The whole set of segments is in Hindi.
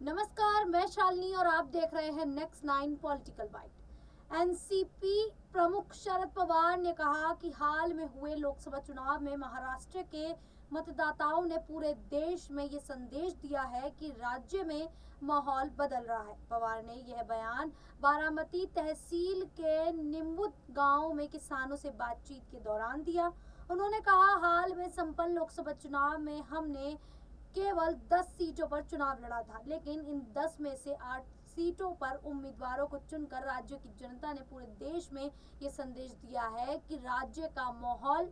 नमस्कार, मैं शालिनी और आप देख रहे हैं नेक्स्ट 9 पॉलिटिकल बाइट। एनसीपी प्रमुख शरद पवार ने कहा कि हाल में हुए लोकसभा चुनाव में महाराष्ट्र के मतदाताओं ने पूरे देश में ये संदेश दिया है कि राज्य में माहौल बदल रहा है। पवार ने यह बयान बारामती तहसील के निम्बुत गांव में किसानों से बातचीत के दौरान दिया। उन्होंने कहा, हाल में संपन्न लोकसभा चुनाव में हमने केवल 10 सीटों पर चुनाव लड़ा था, लेकिन इन 10 में से 8 सीटों पर उम्मीदवारों को चुनकर राज्य की जनता ने पूरे देश में ये संदेश दिया है कि राज्य का माहौल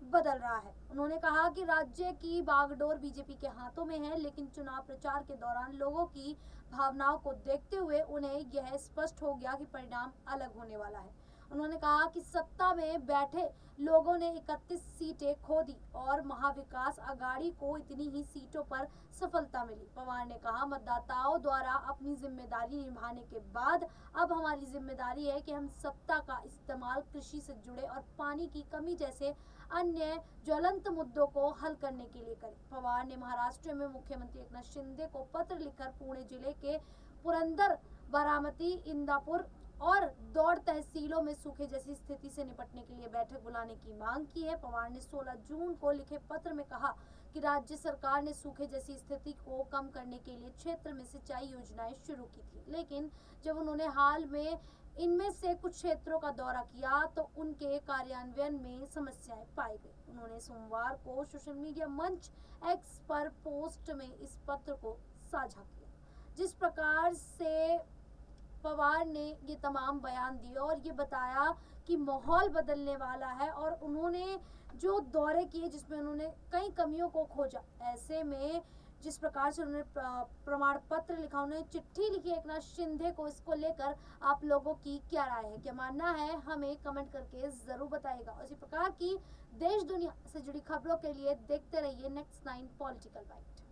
बदल रहा है। उन्होंने कहा कि राज्य की बागडोर बीजेपी के हाथों में है, लेकिन चुनाव प्रचार के दौरान लोगों की भावनाओं को देखते हुए उन्हें यह स्पष्ट हो गया कि परिणाम अलग होने वाला है। उन्होंने कहा कि सत्ता में बैठे लोगों ने 31 सीटें खो दी और महाविकास आघाड़ी को इतनी ही सीटों पर सफलता मिली। पवार ने कहा, मतदाताओं द्वारा अपनी जिम्मेदारी निभाने के बाद अब हमारी जिम्मेदारी है कि हम सत्ता का इस्तेमाल कृषि से जुड़े और पानी की कमी जैसे अन्य ज्वलंत मुद्दों को हल करने के लिए करें। पवार ने महाराष्ट्र में मुख्यमंत्री एकनाथ शिंदे को पत्र लिखकर पुणे जिले के पुरंदर, बारामती, इंदापुर और दौड़ तहसीलों में सूखे जैसी स्थिति से निपटने के लिए बैठक बुलाने की मांग की है। पवार ने 16 जून को लिखे पत्र में कहा कि राज्य सरकार ने सूखे जैसी स्थिति को कम करने के लिए क्षेत्र में सिंचाई योजनाएं शुरू की थी, लेकिन जब उन्होंने हाल में इनमें से कुछ क्षेत्रों का दौरा किया तो उनके कार्यान्वयन में समस्याएं पाई गई। उन्होंने सोमवार को सोशल मीडिया मंच एक्स पर पोस्ट में इस पत्र को साझा किया, जिस प्रकार से पवार ने ये तमाम बयान दिए और ये बताया कि माहौल बदलने वाला है। और उन्होंने जो दौरे किए जिसमें उन्होंने कई कमियों को खोजा, ऐसे में जिस प्रकार से उन्होंने प्रमाण पत्र लिखा, उन्होंने चिट्ठी लिखी एकनाथ शिंदे को, इसको लेकर आप लोगों की क्या राय है, क्या मानना है, हमें कमेंट करके जरूर बताइएगा। इसी प्रकार की देश दुनिया से जुड़ी खबरों के लिए देखते रहिए नेक्स्ट 9 पॉलिटिकल बाइट।